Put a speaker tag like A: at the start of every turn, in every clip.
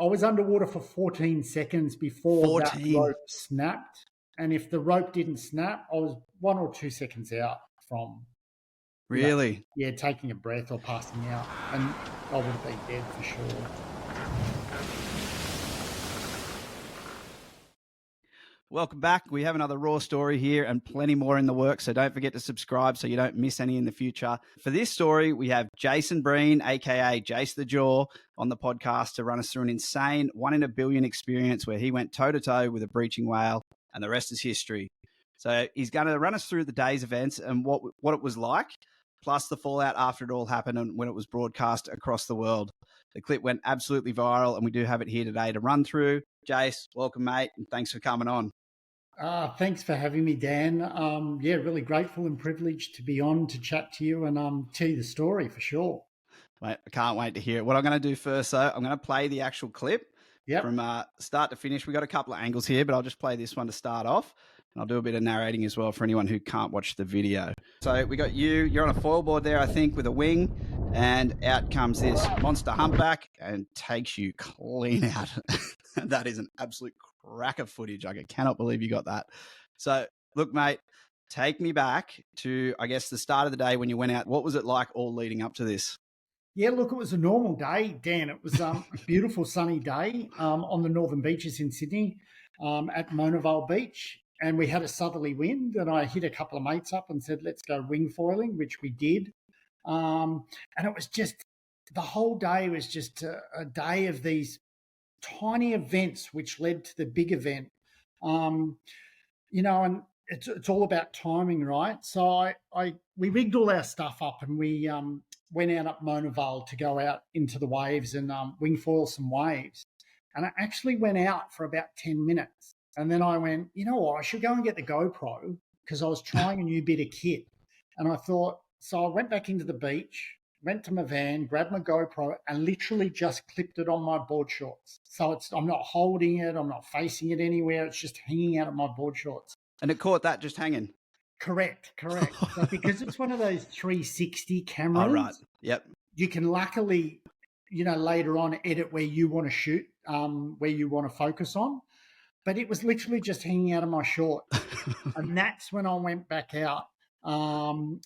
A: I was underwater for 14 seconds before
B: 14.
A: that rope snapped. And if the rope didn't snap, I was 1 or 2 seconds out from
B: Really?
A: taking a breath or passing out. And I would have been dead for sure.
B: Welcome back. We have another raw story here and plenty more in the works, so don't forget to subscribe so you don't miss any in the future. For this story, we have Jason Breen, aka Jace the Jaw, on the podcast to run us through an insane 1 in a billion experience where he went toe-to-toe with a breaching whale, and the rest is history. So he's going to run us through the day's events and what it was like, plus the fallout after it all happened and when it was broadcast across the world. The clip went absolutely viral, and we do have it here today to run through. Jace, welcome, mate, and thanks for coming on.
A: Thanks for having me, Dan. Really grateful and privileged to be on to chat to you and tell you the story for sure.
B: Mate, I can't wait to hear it. What I'm going to do first, though, I'm going to play the actual clip from start to finish. We've got a couple of angles here, but I'll just play this one to start off. And I'll do a bit of narrating as well for anyone who can't watch the video. So we got you're on a foil board there, I think, with a wing. And out comes this monster humpback and takes you clean out. That is an absolute crack of footage. I cannot believe you got that. So look, mate, take me back to, I guess, the start of the day when you went out. What was it like all leading up to this?
A: Yeah, look, it was a normal day, Dan. It was a beautiful sunny day on the northern beaches in Sydney at Mona Vale Beach. And we had a southerly wind, and I hit a couple of mates up and said, let's go wing foiling, which we did. And it was just, the whole day was just a day of these tiny events which led to the big event. And it's all about timing, right? So we rigged all our stuff up, and we went out up Mona Vale to go out into the waves and wing foil some waves. And I actually went out for about 10 minutes. And then I went, you know what, I should go and get the GoPro, because I was trying a new bit of kit. And I thought, so I went back into the beach, went to my van, grabbed my GoPro, and literally just clipped it on my board shorts. So I'm not holding it, I'm not facing it anywhere, it's just hanging out of my board shorts.
B: And it caught that just hanging?
A: Correct. So because it's one of those 360 cameras,
B: oh, right. Yep.
A: You can luckily, later on edit where you want to shoot, where you want to focus on. But it was literally just hanging out of my short. And that's when I went back out and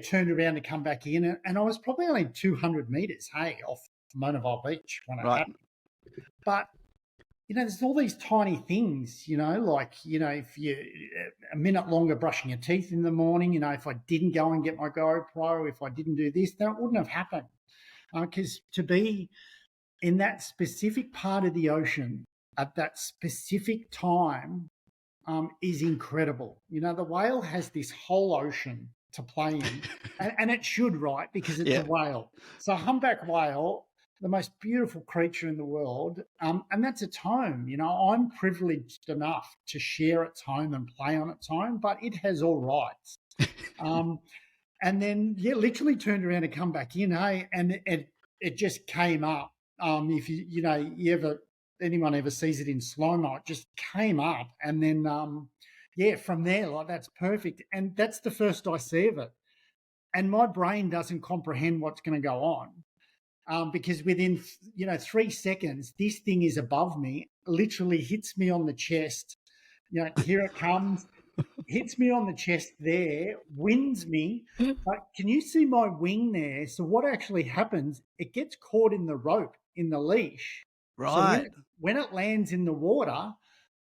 A: turned around to come back in. And I was probably only 200 meters, off Mona Vale Beach when it happened. But, there's all these tiny things, if you a minute longer brushing your teeth in the morning, if I didn't go and get my GoPro, if I didn't do this, that wouldn't have happened. Because to be in that specific part of the ocean at that specific time is incredible. The whale has this whole ocean to play in, and it should, right? Because it's a whale. So humpback whale, the most beautiful creature in the world, and that's its home. I'm privileged enough to share its home and play on its home, but it has all rights. And then, literally turned around and come back in, and it just came up. If anyone ever sees it in slow-mo, it just came up. And then, from there, that's perfect. And that's the first I see of it. And my brain doesn't comprehend what's going to go on because within, 3 seconds, this thing is above me, literally hits me on the chest. Here it comes, hits me on the chest there, winds me. But can you see my wing there? So what actually happens, it gets caught in the rope, in the leash.
B: Right.
A: So when it lands in the water,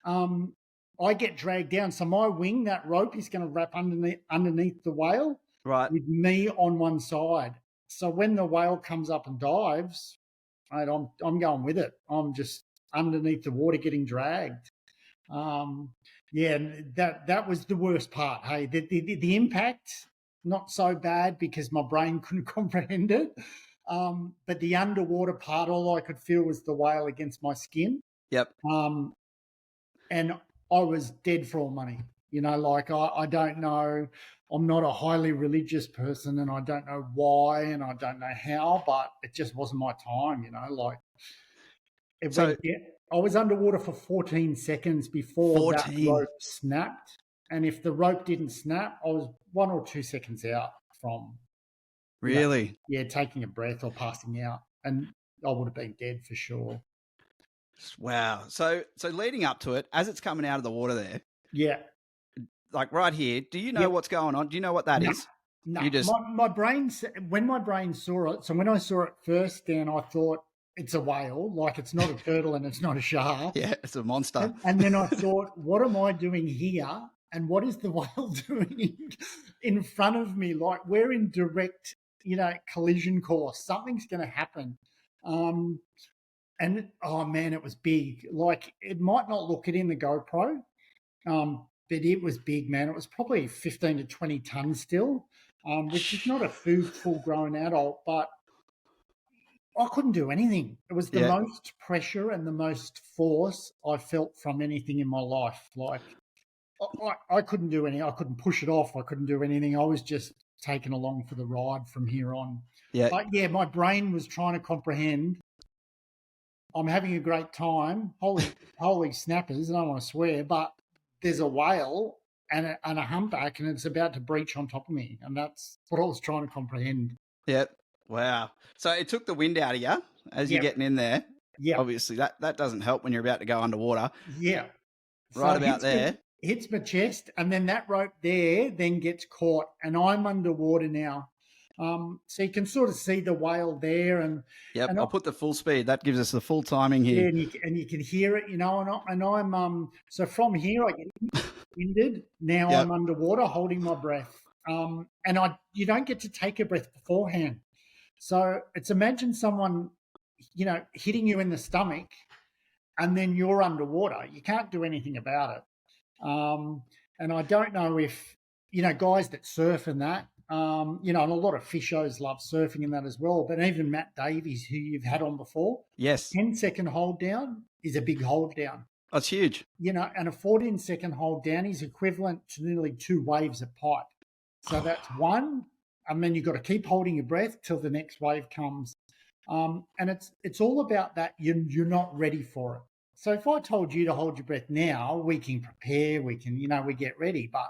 A: I get dragged down. So my wing, that rope, is going to wrap underneath the whale,
B: right,
A: with me on one side. So when the whale comes up and dives, mate, I'm going with it. I'm just underneath the water getting dragged. That was the worst part. Hey, the impact, not so bad because my brain couldn't comprehend it. But the underwater part, all I could feel was the whale against my skin.
B: Yep.
A: And I was dead for all money. I don't know. I'm not a highly religious person, and I don't know why, and I don't know how, but it just wasn't my time. I was underwater for 14 seconds before that rope snapped. And if the rope didn't snap, I was 1 or 2 seconds out from
B: really,
A: taking a breath or passing out, and I would have been dead for sure.
B: Wow. So leading up to it, as it's coming out of the water there,
A: Yeah.
B: like right here, do you know
A: Yep.
B: what's going on? Do you know what that
A: No.
B: is?
A: No.
B: You just
A: My brain, when my brain saw it, so when I saw it first, Dan, I thought it's a whale, like it's not a turtle and it's not a shark.
B: yeah, it's a monster.
A: And then I thought, what am I doing here? And what is the whale doing in front of me? Like we're in direct, collision course. Something's going to happen. Um, and oh man, it was big. Like it might not look it in the GoPro, but it was big, man. It was probably 15 to 20 tons still, which is not a full grown adult, but I couldn't do anything. It was the
B: Yeah.
A: most pressure and the most force I felt from anything in my life. Like I couldn't do anything. I couldn't push it off. I couldn't do anything. I was just taken along for the ride from here on.
B: Yeah.
A: But yeah, my brain was trying to comprehend. I'm having a great time. Holy snappers! I don't want to swear, but there's a whale and a humpback, and it's about to breach on top of me, and that's what I was trying to comprehend.
B: Yep. Wow. So it took the wind out of you as you're
A: Yep.
B: getting in there.
A: Yeah.
B: Obviously, that doesn't help when you're about to go underwater.
A: Yeah.
B: Right
A: So
B: about there.
A: hits my chest, and then that rope there then gets caught, and I'm underwater now. So you can sort of see the whale there, and
B: Yep. I'll put the full speed. That gives us the full timing here.
A: yeah, and you can hear it, and I'm so from here I get winded. Now
B: Yep.
A: I'm underwater, holding my breath, and you don't get to take a breath beforehand. So it's imagine someone, hitting you in the stomach, and then you're underwater. You can't do anything about it. And I don't know if, guys that surf and that, and a lot of fishers love surfing and that as well. But even Matt Davies, who you've had on before,
B: Yes.
A: 10-second hold down is a big hold down.
B: That's huge.
A: And a 14-second hold down is equivalent to nearly 2 waves of pipe. So that's one, and then you've got to keep holding your breath till the next wave comes. And it's all about that. You're not ready for it. So if I told you to hold your breath now, we can prepare, we can, we get ready, but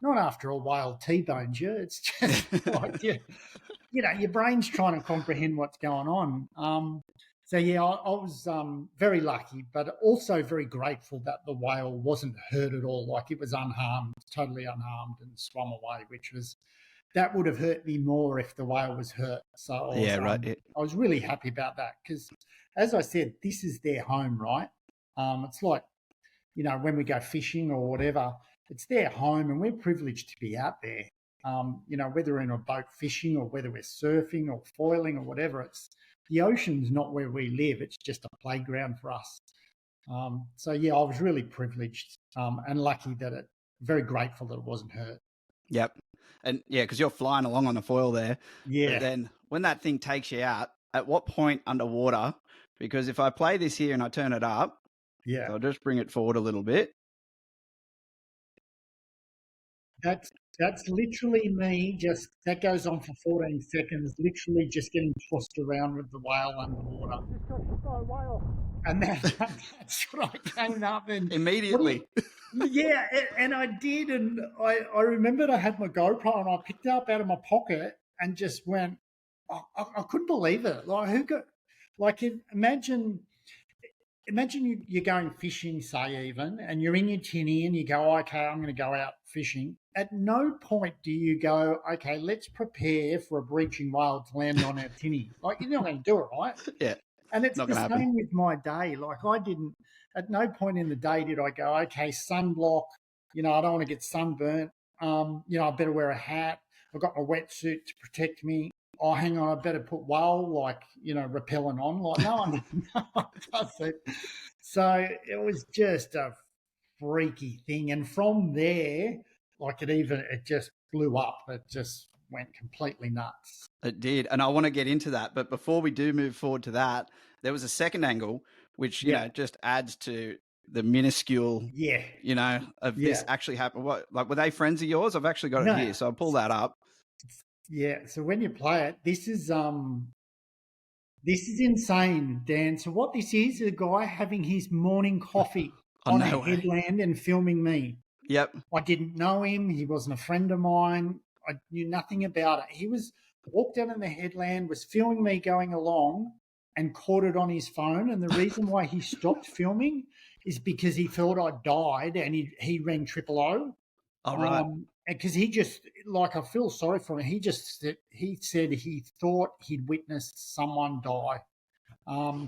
A: not after a whale T-bones you. It's just like, your brain's trying to comprehend what's going on. So yeah, I was very lucky, but also very grateful that the whale wasn't hurt at all. Like it was unharmed, totally unharmed, and swam away, that would have hurt me more if the whale was hurt. So I was really happy about that because, as I said, this is their home, right? It's like, when we go fishing or whatever, it's their home, and we're privileged to be out there. Whether we're in a boat fishing or whether we're surfing or foiling or whatever, the ocean's not where we live. It's just a playground for us. So yeah, I was really privileged and lucky very grateful that it wasn't hurt.
B: Yep. And yeah, because you're flying along on the foil there.
A: Yeah.
B: But then when that thing takes you out, at what point underwater? Because if I play this here and I turn it up,
A: yeah,
B: so I'll just bring it forward a little bit.
A: That's literally me. That goes on for 14 seconds. Literally just getting tossed around with the whale underwater. Just got hit by a whale, and that's what I came up and
B: immediately.
A: Yeah, and I did, and I remembered I had my GoPro, and I picked it up out of my pocket and just went. I couldn't believe it. Imagine you're going fishing, say, even, and you're in your tinny and you go, okay, I'm going to go out fishing. At no point do you go, okay, let's prepare for a breaching whale to land on our tinny. Like, you're not going to do it, right?
B: Yeah.
A: And it's the same with my day. Like, at no point in the day did I go, okay, sunblock, I don't want to get sunburnt. I better wear a hat. I've got my wetsuit to protect me. Oh, hang on, I better put whale, repellent on. Like, no one does it. So it was just a freaky thing. And from there, it just blew up. It just went completely nuts.
B: It did. And I want to get into that. But before we do move forward to that, there was a second angle, which, just adds to the minuscule, of this actually happened. What, were they friends of yours? I've actually got it here. So I'll pull that up.
A: Yeah, so when you play it, this is insane, Dan. So what this is a guy having his morning coffee on a headland and filming me.
B: Yep.
A: I didn't know him. He wasn't a friend of mine. I knew nothing about it. He walked out on the headland, was filming me going along, and caught it on his phone. And the reason why he stopped filming is because he thought I died, and he rang 000.
B: Oh, right.
A: Because he just, like, I feel sorry for him. He said he thought he'd witnessed someone die.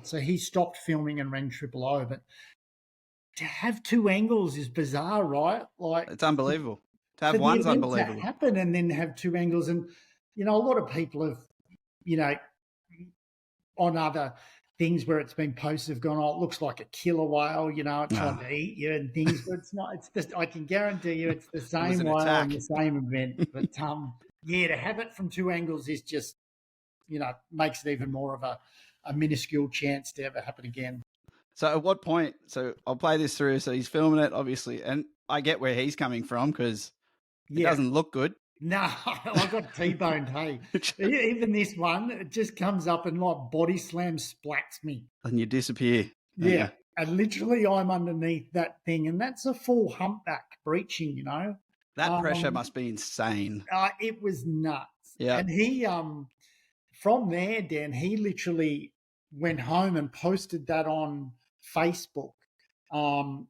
A: So he stopped filming and rang 000. But to have two angles is bizarre, right? Like,
B: It's unbelievable. To
A: for
B: have
A: the
B: one's
A: event
B: unbelievable.
A: to happen and then have two angles. And, a lot of people have, on other things where it's been posted, have gone, oh, it looks like a killer whale, it tried to eat you and things, but it's not. It's just, I can guarantee you it's the same
B: an
A: whale
B: attack.
A: in the same event. But to have it from two angles is just, makes it even more of a minuscule chance to ever happen again.
B: So at what point, so I'll play this through. So he's filming it, obviously, and I get where he's coming from because it doesn't look good.
A: No, I got T-boned, hey. Even this one, it just comes up and like body slam splats me.
B: And you disappear.
A: Yeah. And literally I'm underneath that thing. And that's a full humpback breaching,
B: That pressure must be insane.
A: It was nuts.
B: Yeah.
A: And he, from there, Dan, he literally went home and posted that on Facebook,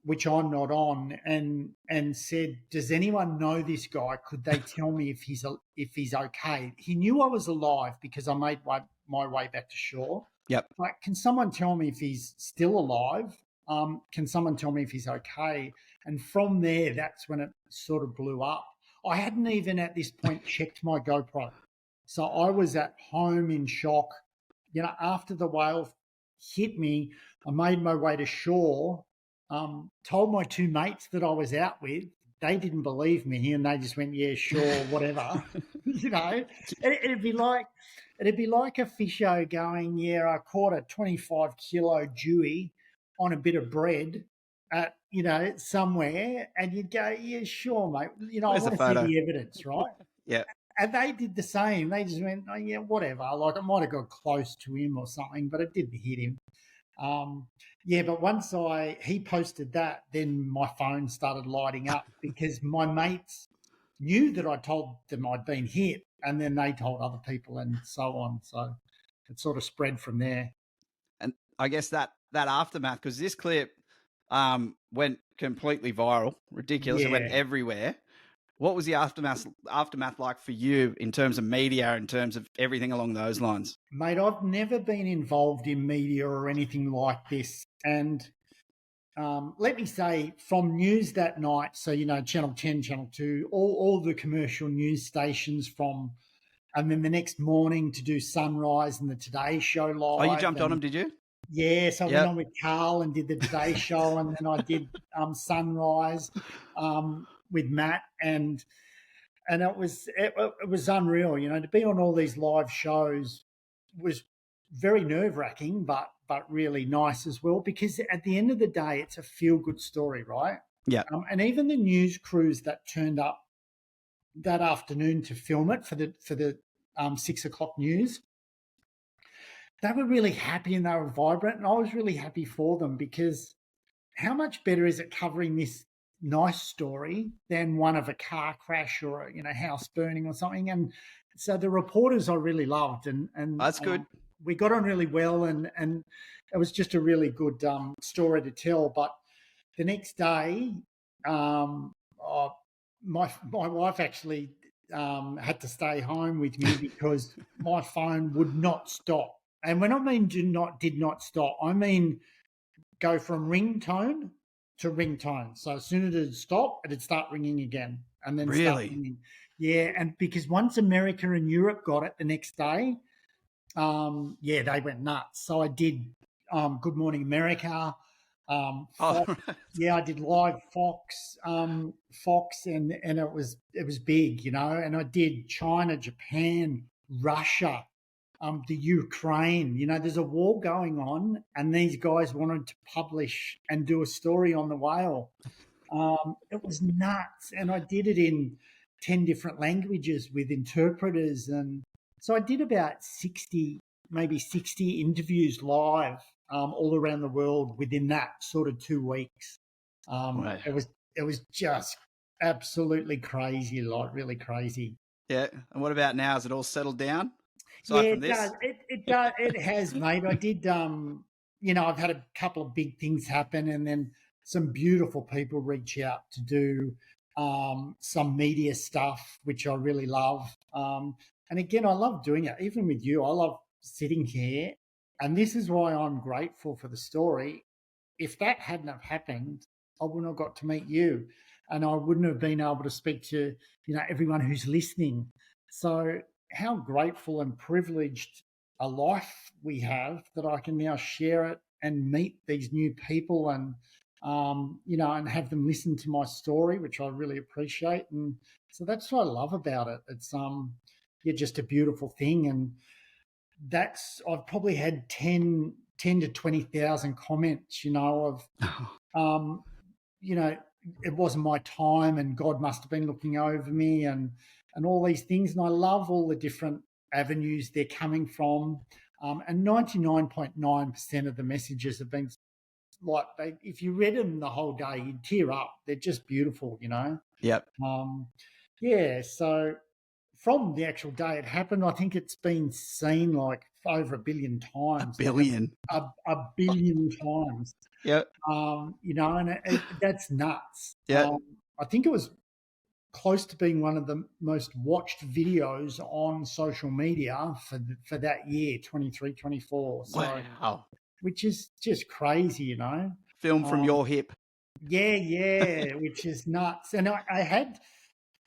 A: which I'm not on, and said, "Does anyone know this guy? Could they tell me if he's okay?" He knew I was alive because I made my way back to shore.
B: Yep.
A: Like, can someone tell me if he's still alive? Can someone tell me if he's okay? And from there, that's when it sort of blew up. I hadn't even at this point checked my GoPro. So I was at home in shock. After the whale hit me, I made my way to shore, told my two mates that I was out with. They didn't believe me, and they just went, "Yeah, sure, whatever." It'd be like a fisher going, "Yeah, I caught a 25-kilo dewey on a bit of bread at somewhere," and you'd go, "Yeah, sure, mate." I want to see the evidence, right?
B: Yeah.
A: And they did the same. They just went, "Oh, yeah, whatever." Like, it might have got close to him or something, but it didn't hit him. But once he posted that, then my phone started lighting up because my mates knew that I told them I'd been hit, and then they told other people and so on. So it sort of spread from there.
B: And I guess that aftermath, because this clip went completely viral, ridiculous. It went everywhere. What was the aftermath like for you in terms of media, in terms of everything along those lines?
A: Mate, I've never been involved in media or anything like this. And let me say, from news that night, so, Channel 10, Channel 2, all the commercial news stations and then the next morning to do Sunrise and the Today Show live.
B: Oh, you jumped on them, did you?
A: Yeah, so I went on with Carl and did the Today Show, and then I did Sunrise with Matt, and it was unreal. To be on all these live shows was very nerve-wracking, but really nice as well, because at the end of the day, it's a feel-good story, right?
B: Yeah.
A: And even the news crews that turned up that afternoon to film it for the 6 o'clock news, they were really happy and they were vibrant, and I was really happy for them, because how much better is it covering this nice story than one of a car crash or a house burning or something? And so the reporters I really loved, and
B: that's good.
A: We got on really well, and it was just a really good story to tell. But the next day, my wife actually had to stay home with me because my phone would not stop. And when I mean did not stop, I mean go from ringtone to ringtone. So as soon as it'd stop, it'd start ringing again, and then start ringing. Yeah, and because once America and Europe got it the next day, they went nuts. So I did Good Morning America. Fox, I did live Fox, and it was big, and I did China, Japan, Russia, the Ukraine. There's a war going on, and these guys wanted to publish and do a story on the whale. It was nuts, and I did it in 10 different languages with interpreters, and so I did about 60 interviews live all around the world within that sort of 2 weeks.
B: Right.
A: It was just absolutely crazy, like really crazy.
B: Yeah. And what about now? Is it all settled down? aside
A: Yeah,
B: from
A: it
B: this?
A: does. It does. It has, mate. I did. I've had a couple of big things happen, and then some beautiful people reach out to do some media stuff, which I really love. And again, I love doing it. Even with you, I love sitting here, and this is why I'm grateful for the story. If that hadn't have happened, I wouldn't have got to meet you, and I wouldn't have been able to speak to everyone who's listening. So how grateful and privileged a life we have that I can now share it and meet these new people and and have them listen to my story, which I really appreciate. And so that's what I love about it. It's just a beautiful thing. And I've probably had 10 to 20,000 comments, of um, you know, it wasn't my time and God must have been looking over me and all these things. And I love all the different avenues they're coming from. And 99.9% of the messages have been like, if you read them the whole day, you'd tear up. They're just beautiful.
B: Yep.
A: Yeah. So from the actual day it happened, I think it's been seen like over 1 billion times.
B: A billion.
A: Like a billion times.
B: Yep.
A: And that's nuts.
B: Yeah.
A: I think it was close to being one of the most watched videos on social media for that year, 23, 24. So,
B: Wow.
A: which is just crazy,
B: Film from your hip.
A: Yeah, which is nuts. And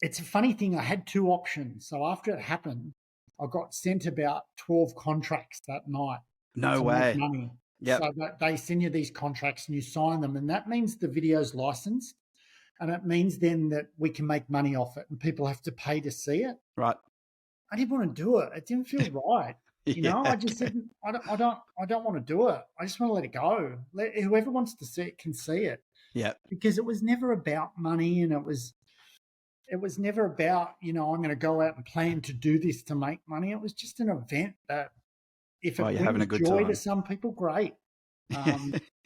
A: it's a funny thing, I had two options. So after it happened, I got sent about 12 contracts that night.
B: No
A: to
B: way.
A: make money.
B: Yep.
A: So that they send you these contracts and you sign them, and that means the video's licensed, and it means then that we can make money off it, and people have to pay to see it.
B: Right.
A: I didn't want to do it. It didn't feel right.
B: Yeah.
A: I just said, I don't want to do it. I just want to let it go. Whoever wants to see it can see it.
B: Yeah.
A: Because it was never about money, and it was never about, I'm going to go out and plan to do this to make money. It was just an event that if it
B: you're having a good
A: joy
B: time
A: to some people, great.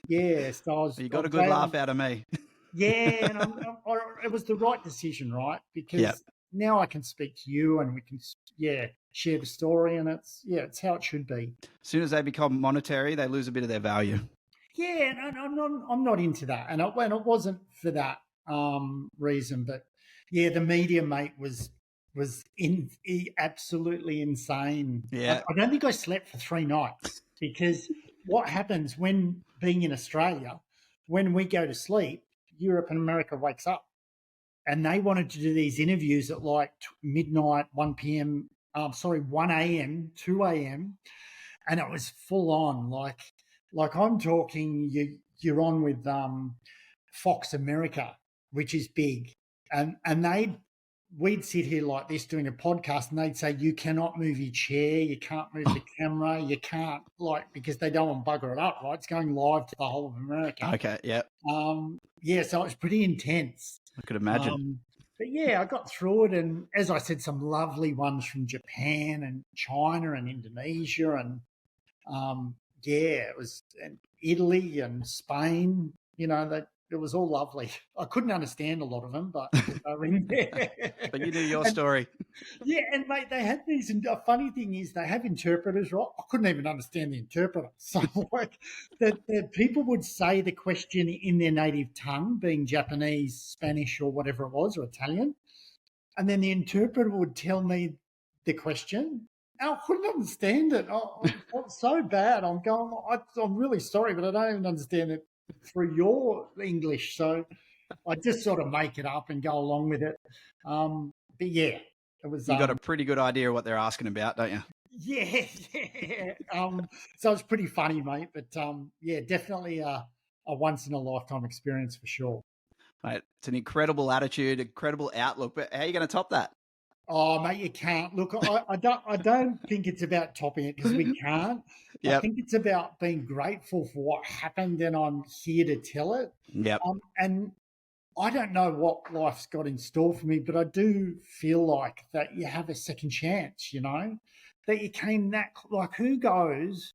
A: Yeah, so
B: you got a good laugh out of me.
A: Yeah, and it was the right decision, right? Because now I can speak to you, and we can, share the story, and it's how it should be.
B: As soon as they become monetary, they lose a bit of their value.
A: Yeah, and I'm not into that, and it wasn't for that reason, but yeah, the media, mate, was absolutely insane.
B: Yeah.
A: I don't think I slept for 3 nights, because what happens when being in Australia, when we go to sleep, Europe and America wakes up, and they wanted to do these interviews at like midnight, 1 p.m., 1 a.m., 2 a.m., and it was full on. Like I'm talking, you're on with Fox America, which is big, and we'd sit here like this doing a podcast, and they'd say, you cannot move your chair, you can't move the camera, you can't, because they don't want to bugger it up, right? It's going live to the whole of America.
B: Okay, yeah.
A: So it was pretty intense.
B: I could imagine.
A: But yeah, I got through it, and as I said, some lovely ones from Japan and China and Indonesia, and it was Italy and Spain, it was all lovely. I couldn't understand a lot of them, but
B: But you knew your story.
A: Yeah, and mate, they had these. And the funny thing is, they have interpreters, right? I couldn't even understand the interpreter. So, the people would say the question in their native tongue, being Japanese, Spanish, or whatever it was, or Italian, and then the interpreter would tell me the question. I couldn't understand it. It's so bad. I'm going, I'm really sorry, but I don't even understand it through your English. So I just sort of make it up and go along with it. But yeah, it was.
B: You got a pretty good idea of what they're asking about, don't you?
A: Yeah. So it's pretty funny, mate. But definitely a once in a lifetime experience for sure.
B: Mate, it's an incredible attitude, incredible outlook. But how are you going to top that?
A: Oh, mate, you can't. Look, I don't think it's about topping it, because we can't. Yep. I think it's about being grateful for what happened, and I'm here to tell it.
B: Yep.
A: And I don't know what life's got in store for me, but I do feel like that you have a second chance, that you came that, like, who goes,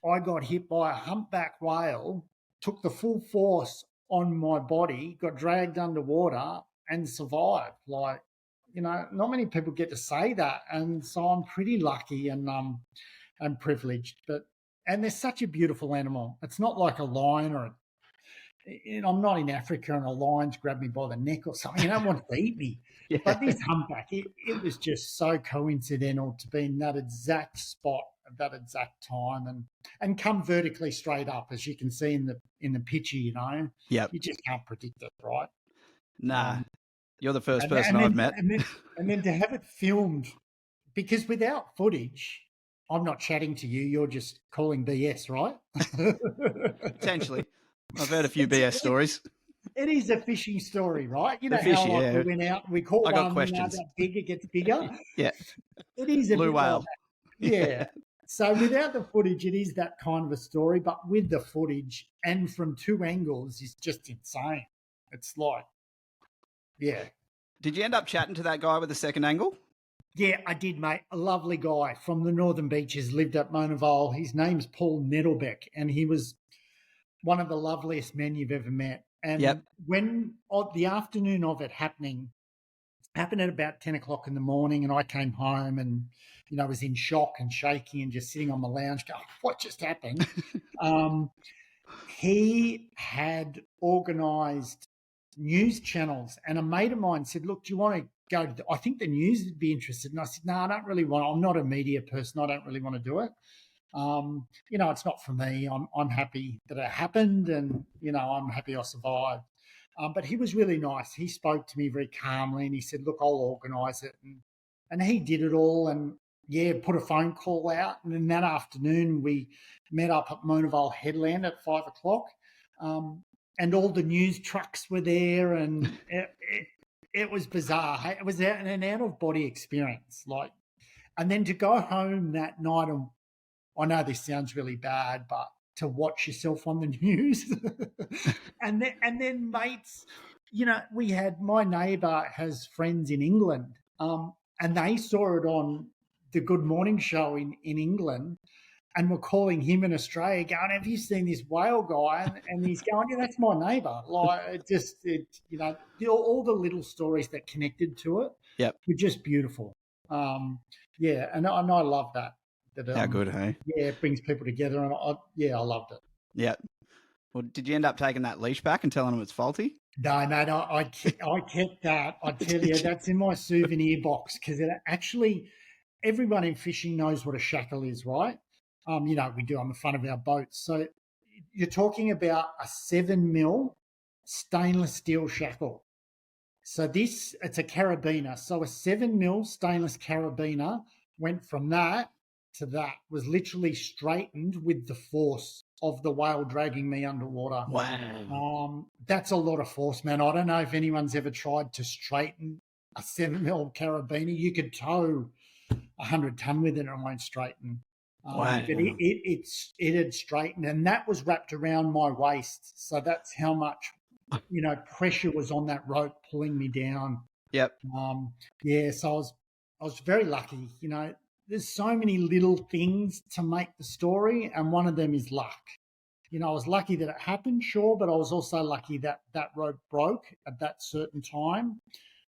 A: I got hit by a humpback whale, took the full force on my body, got dragged underwater and survived. Like, not many people get to say that, and so I'm pretty lucky and privileged. And they're such a beautiful animal. It's not like a lion I'm not in Africa and a lion's grabbed me by the neck or something. You don't want to eat me.
B: Yeah.
A: But this humpback, it was just so coincidental to be in that exact spot at that exact time and come vertically straight up, as you can see in the picture.
B: Yep.
A: You just can't predict it, right?
B: Nah, you're the first person I've met.
A: And then to have it filmed, because without footage, I'm not chatting to you. You're just calling BS, right?
B: Potentially. I've heard a few BS stories.
A: It is a fishing story, right?
B: The fishy,
A: how we went out, we caught
B: I got
A: one,
B: questions.
A: That big, it gets bigger.
B: Yeah.
A: It is a
B: blue
A: bit
B: whale.
A: Like that. Yeah. So without the footage, it is that kind of a story, but with the footage and from two angles is just insane. It's like, yeah.
B: Did you end up chatting to that guy with the second angle?
A: Yeah, I did, mate. A lovely guy from the Northern Beaches, lived at Monavale. His name's Paul Nettlebeck, and he was one of the loveliest men you've ever met. And when the afternoon of it happened at about 10 o'clock in the morning, and I came home and, was in shock and shaking and just sitting on the lounge going, what just happened? He had organised news channels, and a mate of mine said, look, do you want to go to I think the news would be interested. And I said, no, I don't really want I'm not a media person. I don't really want to do it. It's not for me. I'm happy that it happened, and I'm happy I survived. But he was really nice. He spoke to me very calmly, and he said, "Look, I'll organise it," and he did it all, and put a phone call out. And then that afternoon, we met up at Monavale Headland at 5 o'clock, and all the news trucks were there, and it was bizarre. It was an out of body experience, and then to go home that night and I know this sounds really bad, but to watch yourself on the news and then mates, we had, my neighbour has friends in England, and they saw it on the Good Morning Show in England and were calling him in Australia going, have you seen this whale guy? And he's going, yeah, that's my neighbour. All the little stories that connected to it were just beautiful. And I love that.
B: How good, hey?
A: Yeah, it brings people together, and I loved it.
B: Yeah. Well, did you end up taking that leash back and telling them it's faulty?
A: No, mate, I kept that. I tell you, that's in my souvenir box, because it actually, everyone in fishing knows what a shackle is, right? We do on the front of our boats. So you're talking about a 7mm stainless steel shackle. So it's a carabiner. So a 7mm stainless carabiner went from that to that, was literally straightened with the force of the whale dragging me underwater.
B: Wow.
A: That's a lot of force, man. I don't know if anyone's ever tried to straighten a 7mm carabiner. You could tow 100 ton with it and it won't straighten.
B: Wow.
A: But it had straightened, and that was wrapped around my waist. So that's how much, pressure was on that rope pulling me down.
B: Yep.
A: So I was very lucky, There's so many little things to make the story, and one of them is luck. I was lucky that it happened, sure, but I was also lucky that that rope broke at that certain time.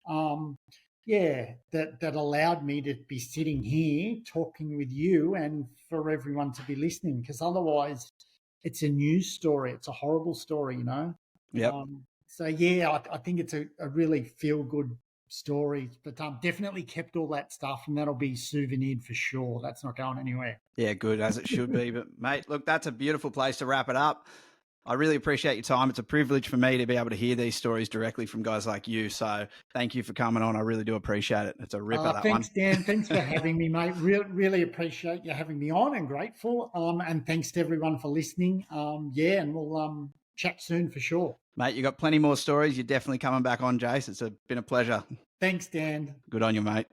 A: That allowed me to be sitting here talking with you and for everyone to be listening, because otherwise it's a news story. It's a horrible story,
B: Yep.
A: I think it's a really feel-good story, but definitely kept all that stuff, and that'll be souvenired for sure. That's not going anywhere.
B: Yeah, good, as it should be. But mate, look, that's a beautiful place to wrap it up. I really appreciate your time. It's a privilege for me to be able to hear these stories directly from guys like you. So thank you for coming on. I really do appreciate it. It's a ripper, that
A: thanks,
B: one.
A: Dan. Thanks for having me, mate. Really appreciate you having me on, and grateful. And thanks to everyone for listening. And we'll chat soon for sure.
B: Mate, you got plenty more stories. You're definitely coming back on, Jace. It's been a pleasure.
A: Thanks, Dan.
B: Good on you, mate.